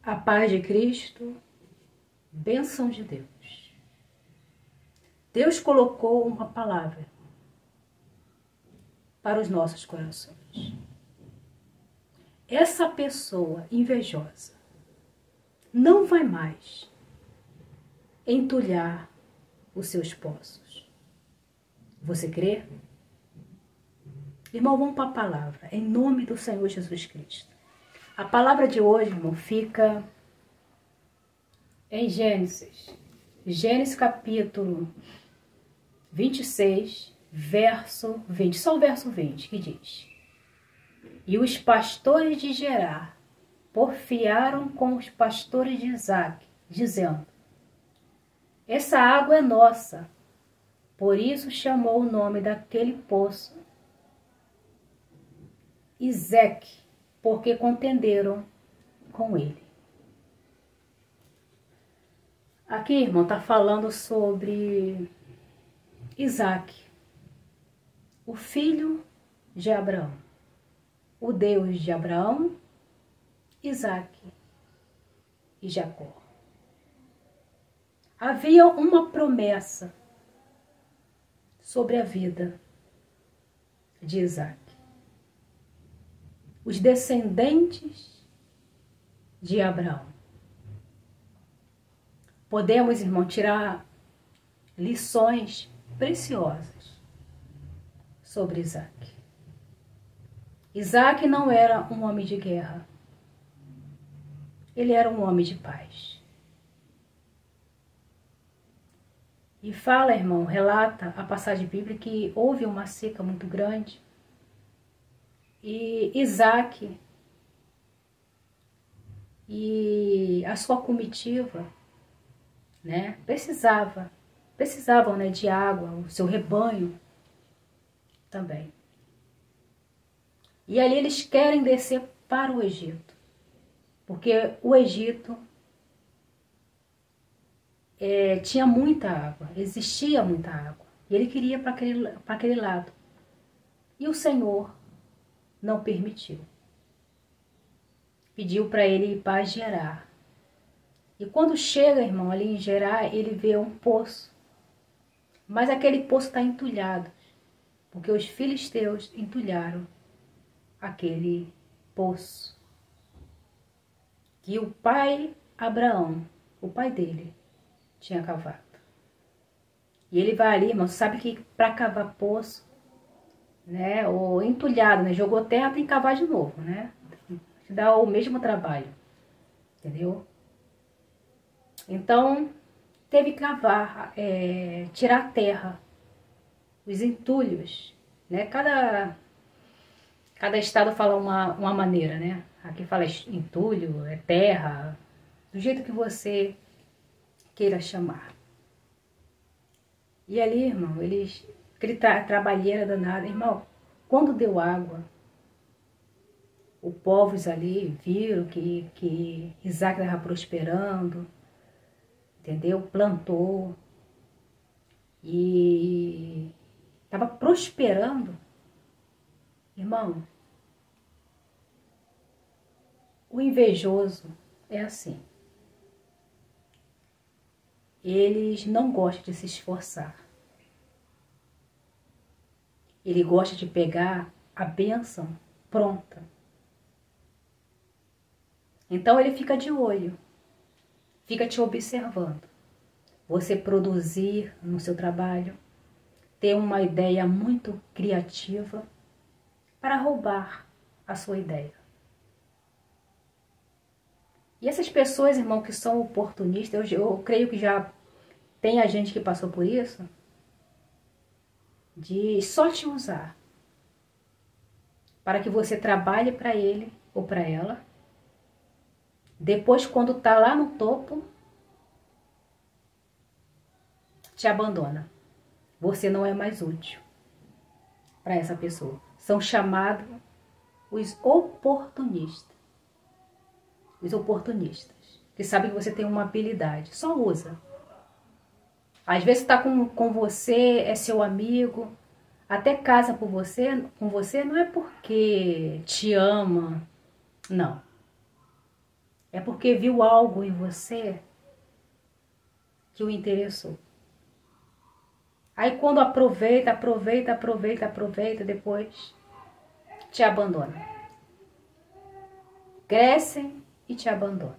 A paz de Cristo, bênção de Deus. Deus colocou uma palavra para os nossos corações. Essa pessoa invejosa não vai mais entulhar os seus poços. Você crê? Irmão, vamos para a palavra, em nome do Senhor Jesus Cristo. A palavra de hoje, irmão, fica em Gênesis capítulo 26, verso 20, só o verso 20, que diz: E os pastores de Gerar porfiaram com os pastores de Isaac, dizendo: Essa água é nossa. Por isso chamou o nome daquele poço Ezeque, porque contenderam com ele. Aqui, irmão, está falando sobre Isaac, o filho de Abraão, o Deus de Abraão, Isaac e Jacó. Havia uma promessa sobre a vida de Isaac. Os descendentes de Abraão. Podemos, irmão, tirar lições preciosas sobre Isaac. Isaac não era um homem de guerra. Ele era um homem de paz. E fala, irmão, relata a passagem bíblica que houve uma seca muito grande. E Isaac e a sua comitiva, né, precisavam, né, de água, o seu rebanho também. E ali eles querem descer para o Egito, porque o Egito tinha muita água, existia muita água, e ele queria para aquele lado. E o Senhor não permitiu. Pediu para ele ir para Gerar. E quando chega, irmão, ali em Gerar, ele vê um poço. Mas aquele poço está entulhado, porque os filisteus entulharam aquele poço que o pai Abraão, o pai dele, tinha cavado. E ele vai ali, irmão, sabe que para cavar poço, né, ou entulhado, né, jogou terra, tem que cavar de novo, né, dá o mesmo trabalho, entendeu? Então teve que cavar, tirar a terra, os entulhos, né, cada estado fala uma maneira, né, aqui fala entulho, terra, do jeito que você queira chamar. E ali, irmão, aquele trabalheira danado, irmão, quando deu água, os povos ali viram que Isaac estava prosperando, entendeu? Plantou e estava prosperando. Irmão, o invejoso é assim. Eles não gostam de se esforçar. Ele gosta de pegar a bênção pronta. Então ele fica de olho, fica te observando. Você produzir no seu trabalho, ter uma ideia muito criativa para roubar a sua ideia. E essas pessoas, irmão, que são oportunistas, eu creio que já tem a gente que passou por isso, de só te usar para que você trabalhe para ele ou para ela. Depois, quando tá lá no topo, te abandona. Você não é mais útil para essa pessoa. São chamados os oportunistas. Os oportunistas, que sabem que você tem uma habilidade, só usa. Às vezes está com você, é seu amigo, até casa com você não é porque te ama, não. é porque viu algo em você que o interessou. Aí quando aproveita, depois te abandona. Crescem e te abandonam.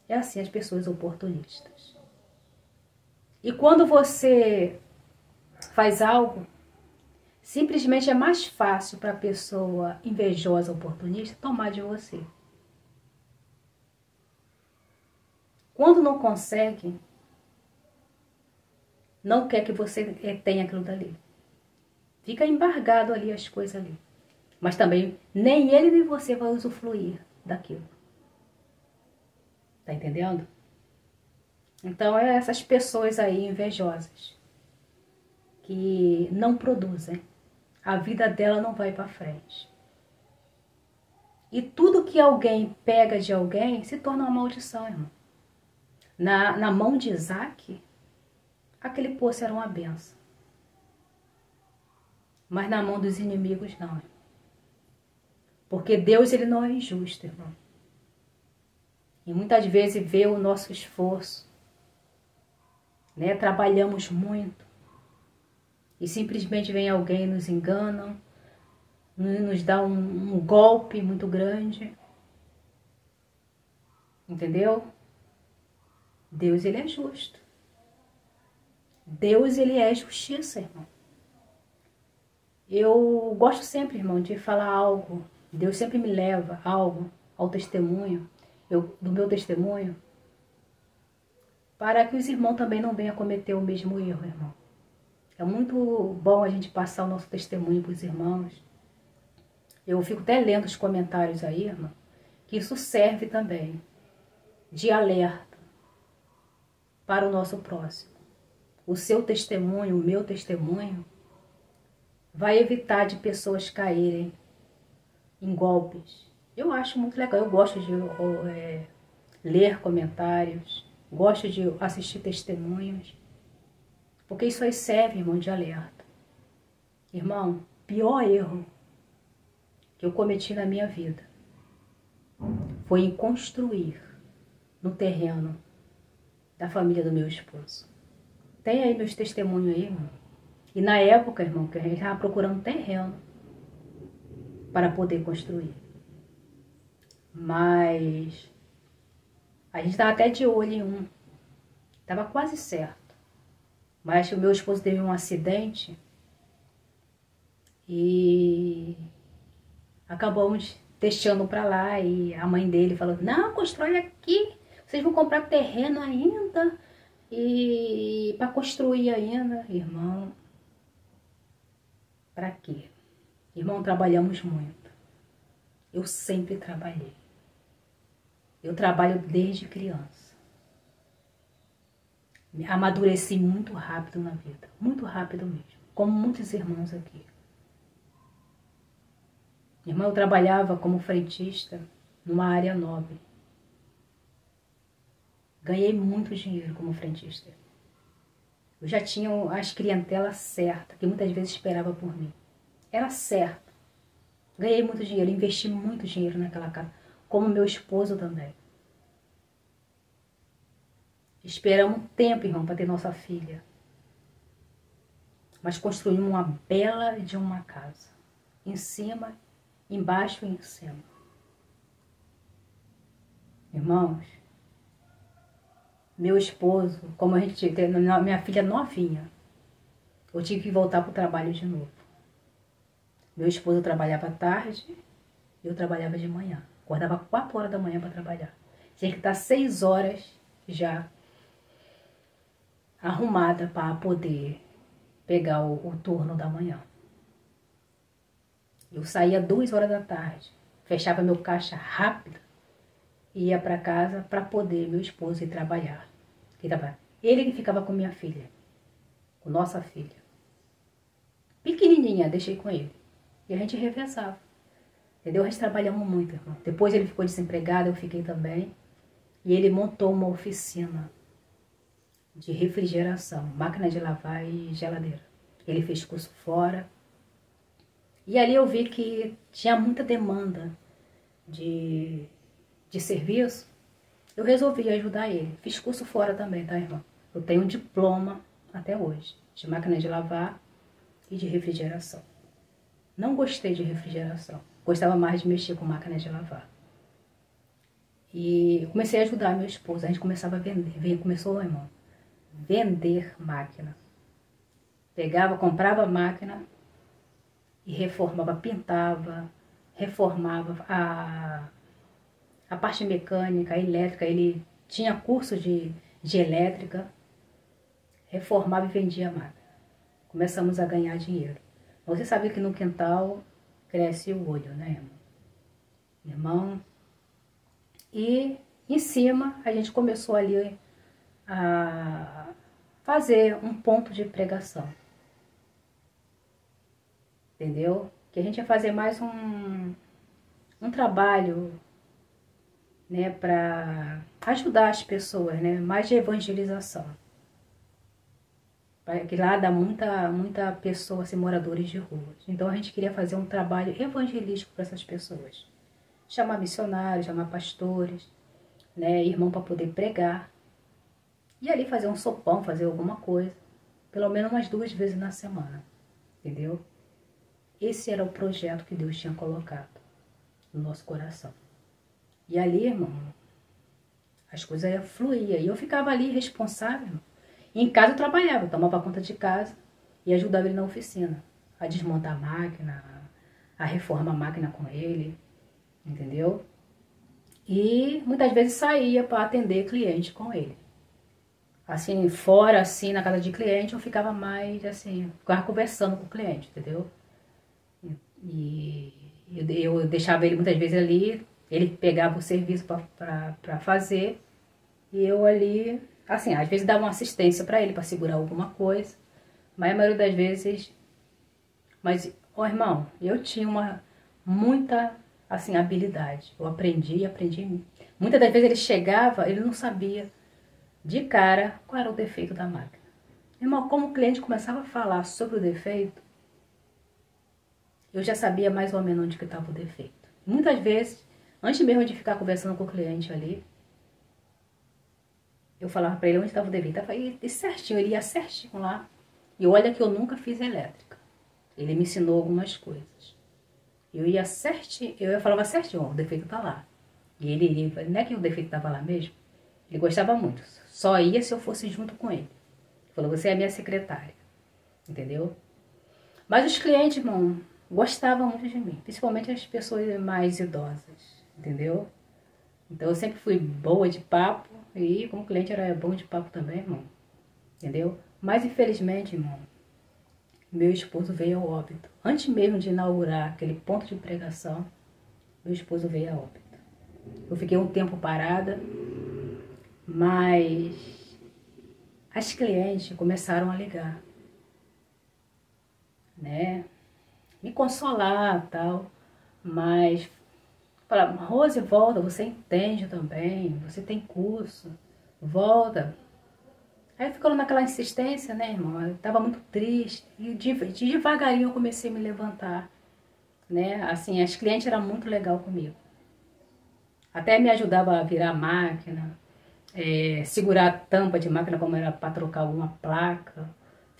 É assim as pessoas oportunistas. E quando você faz algo, simplesmente é mais fácil para a pessoa invejosa, oportunista, tomar de você. Quando não consegue, não quer que você tenha aquilo dali. Fica embargado ali as coisas ali. Mas também nem ele nem você vai usufruir daquilo. Tá entendendo? Então é essas pessoas aí invejosas que não produzem. A vida dela não vai para frente. E tudo que alguém pega de alguém se torna uma maldição, irmão. Na mão de Isaac, aquele poço era uma benção. Mas na mão dos inimigos, não. Porque Deus, ele não é injusto, irmão. E muitas vezes vê o nosso esforço, né? Trabalhamos muito. E simplesmente vem alguém, nos engana, nos dá um golpe muito grande. Entendeu? Deus, ele é justo. Deus, ele é justiça, irmão. Eu gosto sempre, irmão, de falar algo. Deus sempre me leva algo ao testemunho, do meu testemunho, para que os irmãos também não venham a cometer o mesmo erro, irmão. É muito bom a gente passar o nosso testemunho para os irmãos. Eu fico até lendo os comentários aí, irmão, que isso serve também de alerta para o nosso próximo. O seu testemunho, o meu testemunho, vai evitar de pessoas caírem em golpes. Eu acho muito legal, eu gosto de ler comentários, gosto de assistir testemunhos, porque isso aí serve, irmão, de alerta. Irmão, pior erro que eu cometi na minha vida foi em construir no terreno da família do meu esposo. Tem aí meus testemunhos aí, irmão. E na época, irmão, que a gente estava procurando terreno para poder construir. Mas a gente estava até de olho em um. Estava quase certo. Mas o meu esposo teve um acidente e acabamos deixando para lá. E a mãe dele falou, não, constrói aqui. Vocês vão comprar terreno ainda e para construir ainda. Irmão, para quê? Irmão, trabalhamos muito. Eu sempre trabalhei. Eu trabalho desde criança. Amadureci muito rápido na vida. Muito rápido mesmo. Como muitos irmãos aqui. Irmão, eu trabalhava como frentista numa área nobre. Ganhei muito dinheiro como frentista. Eu já tinha as clientelas certas, que muitas vezes esperava por mim. Era certo. Ganhei muito dinheiro, investi muito dinheiro naquela casa. Como meu esposo também. Esperamos um tempo, irmão, para ter nossa filha. Mas construímos uma bela de uma casa. Em cima, embaixo e em cima. Irmãos, meu esposo, como a gente tem, minha filha novinha, eu tive que voltar para o trabalho de novo. Meu esposo trabalhava à tarde, eu trabalhava de manhã. Acordava 4 horas da manhã para trabalhar. Tinha que estar 6 horas já arrumada para poder pegar o turno da manhã. Eu saía 2 horas da tarde, fechava meu caixa rápido e ia para casa para poder meu esposo ir trabalhar. Ele que ficava com minha filha, com nossa filha. Pequenininha, deixei com ele. E a gente revezava. Entendeu? A gente trabalhamos muito, irmão. Depois ele ficou desempregado, eu fiquei também. E ele montou uma oficina de refrigeração, máquina de lavar e geladeira. Ele fez curso fora. E ali eu vi que tinha muita demanda de serviço. Eu resolvi ajudar ele. Fiz curso fora também, tá, irmão? Eu tenho um diploma até hoje de máquina de lavar e de refrigeração. Não gostei de refrigeração. Gostava mais de mexer com máquina de lavar. E comecei a ajudar meu esposo. A gente começava a vender. Começou, irmão, vender máquina. Pegava, comprava máquina e reformava, pintava, reformava a parte mecânica, a elétrica. Ele tinha curso de elétrica, reformava e vendia a máquina. Começamos a ganhar dinheiro. Você sabe que no quintal cresce o olho, né, irmão? E em cima a gente começou ali a fazer um ponto de pregação. Entendeu? Que a gente ia fazer mais um trabalho, né, para ajudar as pessoas, né, mais de evangelização. Que lá dá muita pessoa, assim, moradores de ruas. Então a gente queria fazer um trabalho evangelístico para essas pessoas. Chamar missionários, chamar pastores, né, irmão para poder pregar. E ali fazer um sopão, fazer alguma coisa. Pelo menos umas 2 vezes na semana. Entendeu? Esse era o projeto que Deus tinha colocado no nosso coração. E ali, irmão, as coisas iam fluir. E eu ficava ali responsável, irmão. E em casa eu trabalhava, eu tomava conta de casa e ajudava ele na oficina. A desmontar a máquina, a reformar a máquina com ele, entendeu? E muitas vezes saía para atender cliente com ele. Assim, fora, assim, na casa de cliente, eu ficava mais, assim, ficava conversando com o cliente, entendeu? E eu deixava ele muitas vezes ali, ele pegava o serviço para fazer, e eu ali, assim, às vezes dava uma assistência para ele, para segurar alguma coisa, mas a maioria das vezes... Mas, ó, irmão, eu tinha muita, assim, habilidade. Eu aprendi. Muitas das vezes ele chegava, ele não sabia de cara qual era o defeito da máquina. Irmão, como o cliente começava a falar sobre o defeito, eu já sabia mais ou menos onde que estava o defeito. Muitas vezes, antes mesmo de ficar conversando com o cliente ali, eu falava para ele onde estava o defeito. E certinho, ele ia certinho lá. E olha que eu nunca fiz elétrica. Ele me ensinou algumas coisas. Eu falava certinho, ó, o defeito tá lá. E ele não é que o defeito estava lá mesmo? Ele gostava muito. Só ia se eu fosse junto com ele. Ele falou, você é a minha secretária. Entendeu? Mas os clientes, irmão, gostavam muito de mim. Principalmente as pessoas mais idosas. Entendeu? Então eu sempre fui boa de papo. E como cliente era bom de papo também, irmão. Entendeu? Mas infelizmente, irmão, meu esposo veio ao óbito. Antes mesmo de inaugurar aquele ponto de pregação, meu esposo veio a óbito. Eu fiquei um tempo parada, mas as clientes começaram a ligar, né? Me consolar e tal, mas falaram, Rose, volta, você entende também, você tem curso, volta. Aí ficou naquela insistência, né, irmão? Eu tava muito triste e devagarinho eu comecei a me levantar, né? Assim, as clientes eram muito legal comigo. Até me ajudava a virar a máquina, segurar a tampa de máquina como era para trocar alguma placa.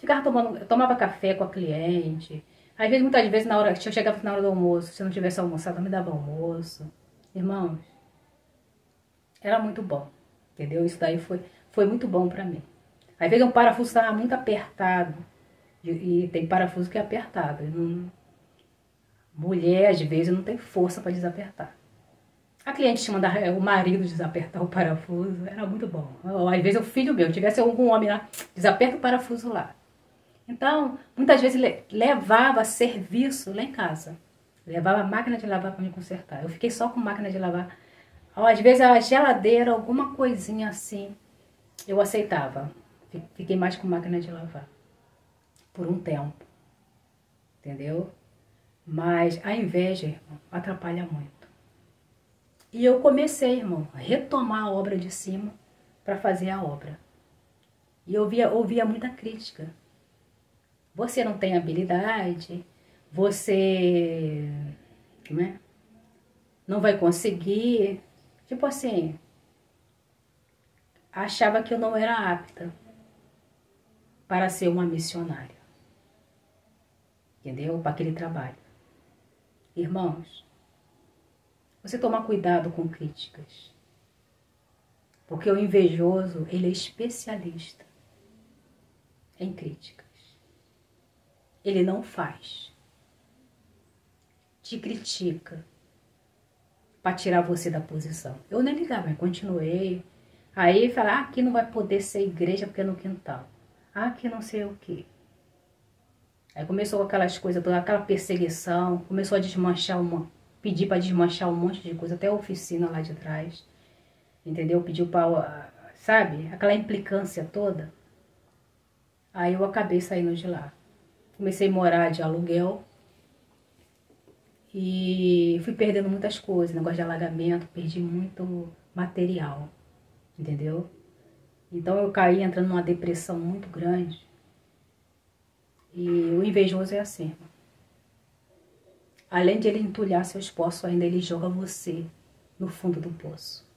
Eu tomava café com a cliente. Às vezes, muitas vezes, se eu chegava na hora do almoço, se eu não tivesse almoçado, eu me dava almoço. Irmãos, era muito bom, entendeu? Isso daí foi muito bom para mim. Às vezes um parafuso estava muito apertado. E tem parafuso que é apertado. Mulher, às vezes, não tem força para desapertar. A cliente te mandava o marido desapertar o parafuso. Era muito bom. Às vezes o filho meu, tivesse algum homem lá, desaperta o parafuso lá. Então, muitas vezes levava serviço lá em casa. Levava a máquina de lavar para me consertar. Eu fiquei só com máquina de lavar. Às vezes a geladeira, alguma coisinha assim, eu aceitava. Fiquei mais com máquina de lavar. Por um tempo. Entendeu? Mas a inveja, irmão, atrapalha muito. E eu comecei, irmão, a retomar a obra de cima para fazer a obra. E eu ouvia muita crítica. Você não tem habilidade, você não vai conseguir. Tipo assim, achava que eu não era apta para ser uma missionária. Entendeu? Para aquele trabalho. Irmãos, você toma cuidado com críticas. Porque o invejoso, ele é especialista em críticas. Ele não faz. Te critica para tirar você da posição. Eu nem ligava, eu continuei. Aí falar, aqui não vai poder ser igreja porque é no quintal. Aqui não sei o quê. Aí começou aquelas coisas, aquela perseguição, começou a desmanchar pedir para desmanchar um monte de coisa, até a oficina lá de trás. Entendeu? Pediu para, sabe, aquela implicância toda. Aí eu acabei saindo de lá. Comecei a morar de aluguel. E fui perdendo muitas coisas, negócio de alagamento, perdi muito material, entendeu? Então eu caí entrando numa depressão muito grande. E o invejoso é assim, irmão. Além de ele entulhar seus poços, ainda ele joga você no fundo do poço.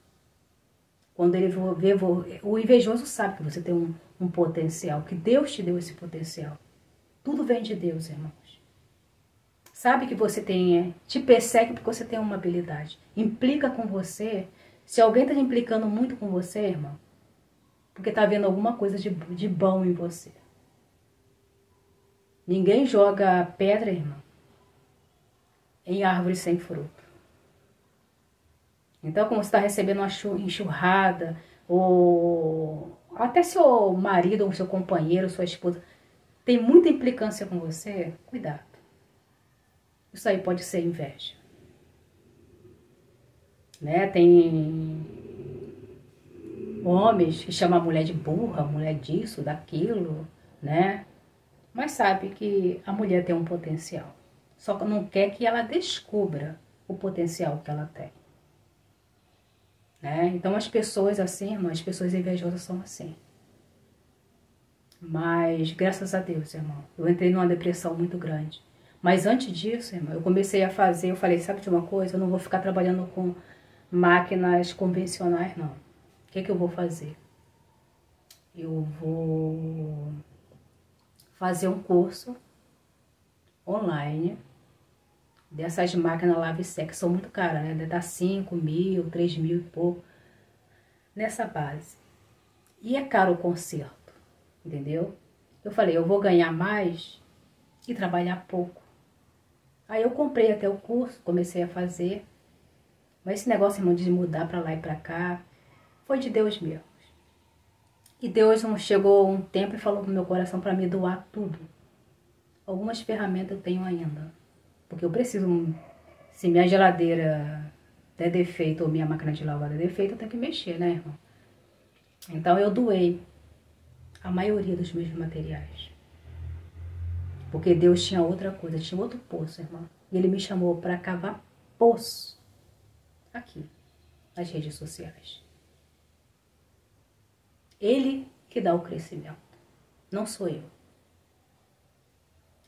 Quando ele vê, o invejoso sabe que você tem um potencial, que Deus te deu esse potencial. Tudo vem de Deus, irmãos. Sabe que você tem, te persegue porque você tem uma habilidade. Implica com você. Se alguém está implicando muito com você, irmão, porque está vendo alguma coisa de bom em você. Ninguém joga pedra, irmão, em árvore sem fruto. Então, como você está recebendo uma enxurrada, ou até seu marido, ou seu companheiro, sua esposa, tem muita implicância com você, cuidado. Isso aí pode ser inveja. Né? Tem homens que chamam a mulher de burra, mulher disso, daquilo, né? Mas sabe que a mulher tem um potencial. Só que não quer que ela descubra o potencial que ela tem. Né? Então as pessoas assim, irmão, as pessoas invejosas são assim. Mas graças a Deus, irmão, eu entrei numa depressão muito grande. Mas antes disso, irmão, eu comecei a fazer, eu falei, sabe de uma coisa? Eu não vou ficar trabalhando com máquinas convencionais, não. O que eu vou fazer? Eu vou fazer um curso online dessas máquinas lave-seca, que são muito caras, né? Deve dar 5 mil, 3 mil e pouco, nessa base. E é caro o conserto, entendeu? Eu falei, eu vou ganhar mais e trabalhar pouco. Aí eu comprei até o curso, comecei a fazer. Mas esse negócio, irmão, de mudar pra lá e pra cá, foi de Deus mesmo. E Deus chegou um tempo e falou pro meu coração para me doar tudo. Algumas ferramentas eu tenho ainda. Porque eu preciso, se minha geladeira der defeito ou minha máquina de lavar der defeito, eu tenho que mexer, né, irmão? Então eu doei a maioria dos meus materiais. Porque Deus tinha outra coisa, tinha outro poço, irmão. E Ele me chamou para cavar poço aqui, nas redes sociais. Ele que dá o crescimento, não sou eu.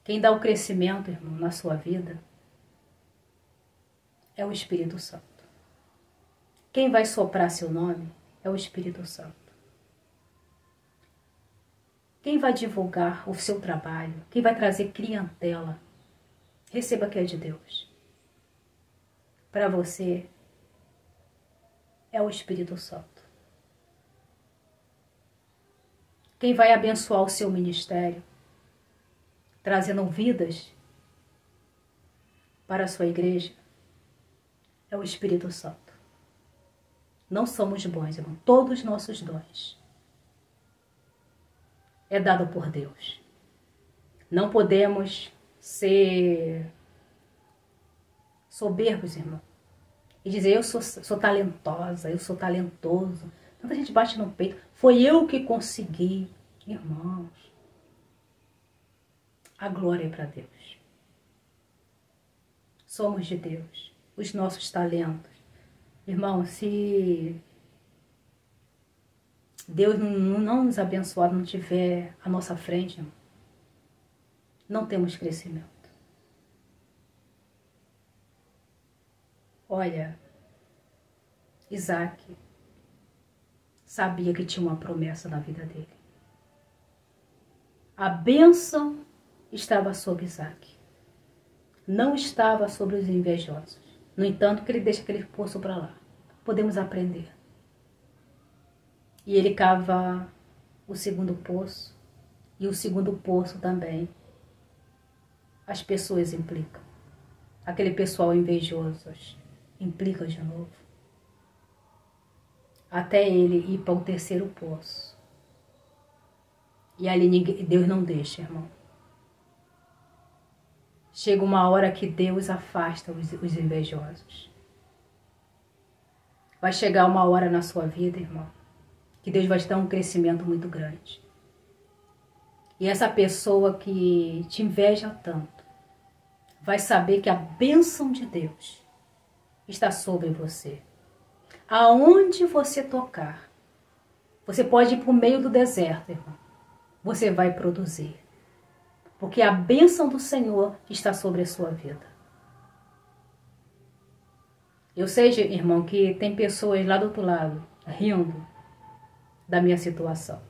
Quem dá o crescimento, irmão, na sua vida é o Espírito Santo. Quem vai soprar seu nome é o Espírito Santo. Quem vai divulgar o seu trabalho, quem vai trazer clientela, receba que é de Deus. Para você é o Espírito Santo. Quem vai abençoar o seu ministério, trazendo vidas para a sua igreja, é o Espírito Santo. Não somos bons, irmão. Todos os nossos dons é dado por Deus. Não podemos ser soberbos, irmão, e dizer eu sou talentosa, eu sou talentoso. Tanta gente bate no peito. Foi eu que consegui. Irmãos, a glória é para Deus. Somos de Deus. Os nossos talentos. Irmão, se Deus não nos abençoar, não tiver à nossa frente, irmão, não temos crescimento. Olha, Isaac, sabia que tinha uma promessa na vida dele. A bênção estava sobre Isaac. Não estava sobre os invejosos. No entanto, que ele deixa aquele poço para lá. Podemos aprender. E ele cava o segundo poço. E o segundo poço também. As pessoas implicam. Aquele pessoal invejoso implica de novo. Até ele ir para o terceiro poço. E ali Deus não deixa, irmão. Chega uma hora que Deus afasta os invejosos. Vai chegar uma hora na sua vida, irmão, que Deus vai te dar um crescimento muito grande. E essa pessoa que te inveja tanto, vai saber que a bênção de Deus está sobre você. Aonde você tocar, você pode ir para o meio do deserto, irmão. Você vai produzir. Porque a bênção do Senhor está sobre a sua vida. Eu sei, irmão, que tem pessoas lá do outro lado rindo da minha situação.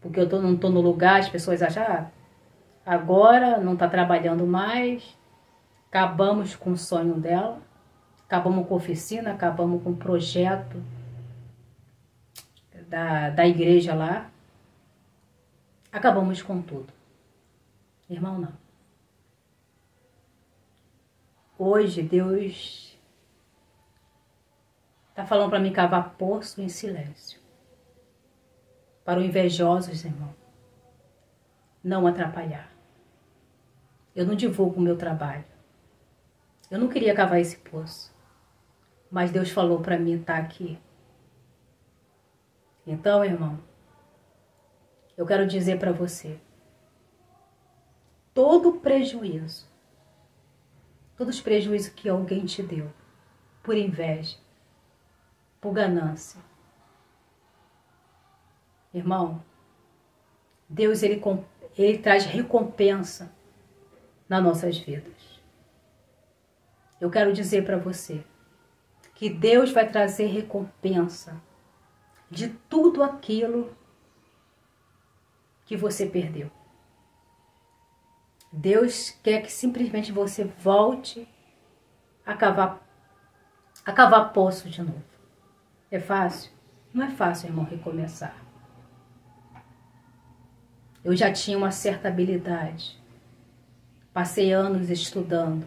Porque eu não estou no lugar, as pessoas acham, agora não está trabalhando mais, acabamos com o sonho dela, acabamos com a oficina, acabamos com o projeto da igreja lá, acabamos com tudo. Irmão, não. Hoje Deus está falando para mim cavar poço em silêncio. Para os invejosos, irmão, não atrapalhar. Eu não divulgo o meu trabalho. Eu não queria cavar esse poço. Mas Deus falou para mim estar aqui. Então, irmão, eu quero dizer para você, todo prejuízo, todos os prejuízos que alguém te deu, por inveja, por ganância, irmão, Deus ele traz recompensa nas nossas vidas. Eu quero dizer para você que Deus vai trazer recompensa de tudo aquilo que você perdeu. Deus quer que simplesmente você volte a cavar poço de novo. É fácil? Não é fácil, irmão, recomeçar. Eu já tinha uma certa habilidade. Passei anos estudando.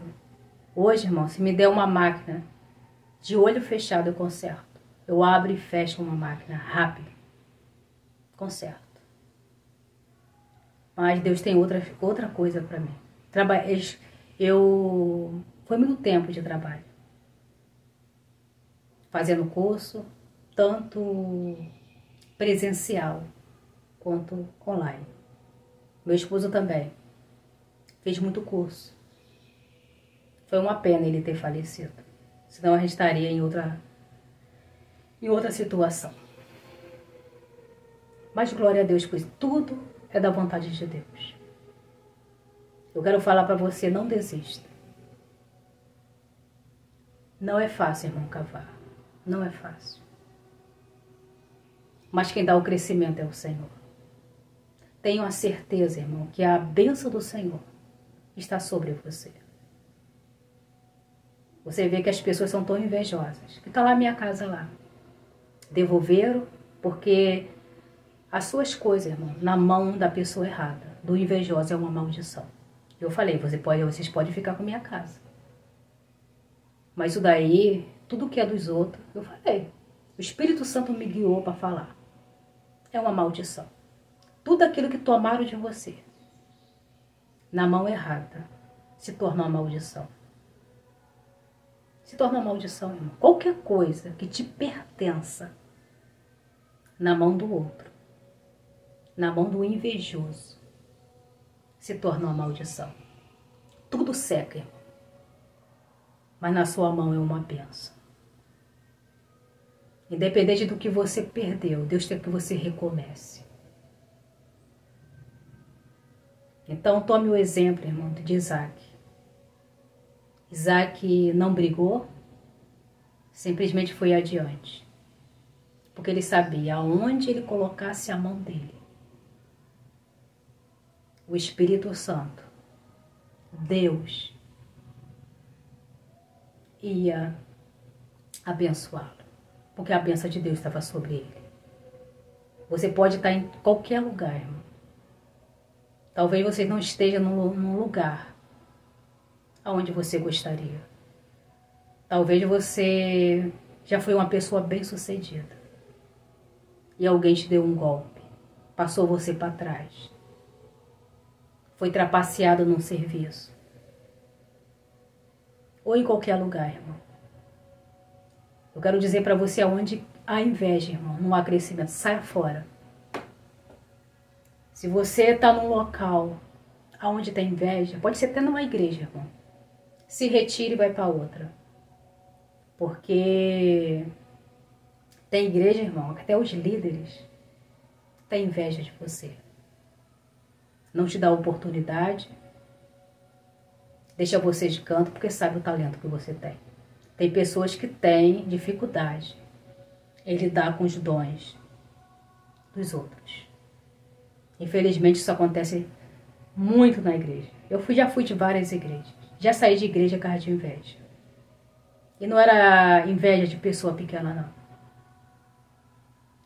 Hoje, irmão, se me der uma máquina, de olho fechado eu conserto. Eu abro e fecho uma máquina rápido. Conserto. Mas Deus tem outra coisa para mim. Foi muito tempo de trabalho. Fazendo curso, tanto presencial quanto online. Meu esposo também fez muito curso. Foi uma pena ele ter falecido. Senão a gente estaria em outra situação. Mas glória a Deus, pois tudo é da vontade de Deus. Eu quero falar para você, não desista. Não é fácil, irmão, cavar. Não é fácil. Mas quem dá o crescimento é o Senhor. Tenho a certeza, irmão, que a bênção do Senhor está sobre você. Você vê que as pessoas são tão invejosas. Fica lá minha casa lá. Devolveram porque as suas coisas, irmão, na mão da pessoa errada, do invejoso, é uma maldição. Eu falei, vocês podem ficar com minha casa. Mas isso daí, tudo que é dos outros, eu falei. O Espírito Santo me guiou para falar. É uma maldição. Tudo aquilo que tomaram de você, na mão errada, se torna uma maldição. Se torna uma maldição, irmão. Qualquer coisa que te pertença na mão do outro, na mão do invejoso, se torna uma maldição. Tudo seca, irmão. Mas na sua mão é uma bênção. Independente do que você perdeu, Deus quer que você recomece. Então tome o exemplo, irmão, de Isaac. Isaac não brigou, simplesmente foi adiante. Porque ele sabia aonde ele colocasse a mão dele, o Espírito Santo, Deus, ia abençoá-lo. Porque a bênção de Deus estava sobre ele. Você pode estar em qualquer lugar, irmão. Talvez você não esteja num lugar aonde você gostaria. Talvez você já foi uma pessoa bem-sucedida e alguém te deu um golpe, passou você para trás, foi trapaceado num serviço ou em qualquer lugar, irmão. Eu quero dizer para você aonde há inveja, irmão, não há crescimento, saia fora. Se você está num local aonde tem inveja, pode ser até numa igreja, irmão, se retire e vai para outra. Porque tem igreja, irmão, que até os líderes têm inveja de você. Não te dá oportunidade, deixa você de canto porque sabe o talento que você tem. Tem pessoas que têm dificuldade em lidar com os dons dos outros. Infelizmente isso acontece muito na igreja. Eu já fui de várias igrejas. Já saí de igreja por causa de inveja. E não era inveja de pessoa pequena, não.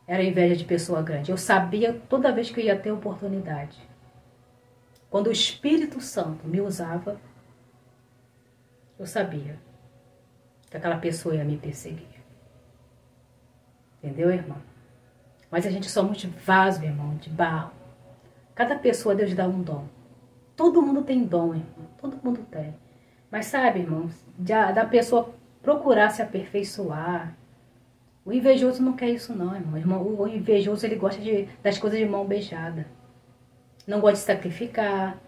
Era inveja de pessoa grande. Eu sabia toda vez que eu ia ter oportunidade. Quando o Espírito Santo me usava, eu sabia que aquela pessoa ia me perseguir. Entendeu, irmão? Mas a gente somos de vaso, irmão, de barro. Cada pessoa Deus dá um dom. Todo mundo tem dom, irmão. Todo mundo tem. Mas sabe, irmão, da pessoa procurar se aperfeiçoar. O invejoso não quer isso não, irmão. O invejoso, ele gosta das coisas de mão beijada. Não gosta de sacrificar.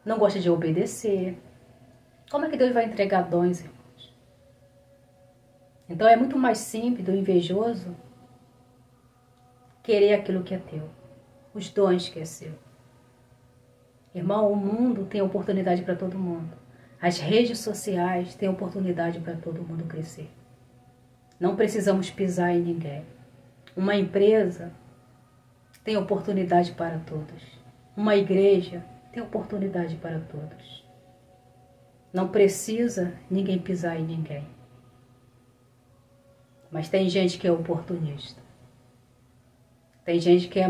Não gosta de obedecer. Como é que Deus vai entregar dons, irmãos? Então é muito mais simples do invejoso querer aquilo que é teu. Os dons que é seu. Irmão, o mundo tem oportunidade para todo mundo. As redes sociais têm oportunidade para todo mundo crescer. Não precisamos pisar em ninguém. Uma empresa tem oportunidade para todos. Uma igreja tem oportunidade para todos. Não precisa ninguém pisar em ninguém. Mas tem gente que é oportunista. Tem gente que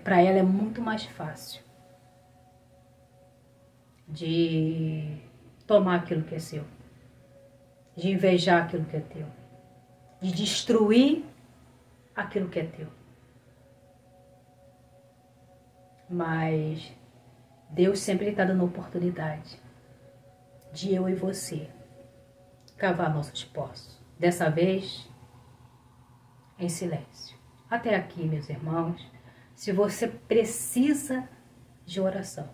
para ela é muito mais fácil de tomar aquilo que é seu, de invejar aquilo que é teu, de destruir aquilo que é teu. Mas Deus sempre está dando oportunidade de eu e você cavar nossos poços. Dessa vez, em silêncio. Até aqui, meus irmãos. Se você precisa de oração,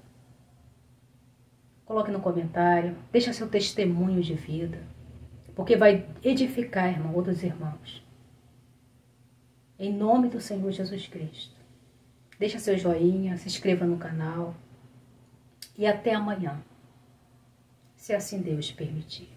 coloque no comentário, deixa seu testemunho de vida, porque vai edificar, irmão, outros irmãos. Em nome do Senhor Jesus Cristo. Deixa seu joinha, se inscreva no canal e até amanhã, se assim Deus permitir.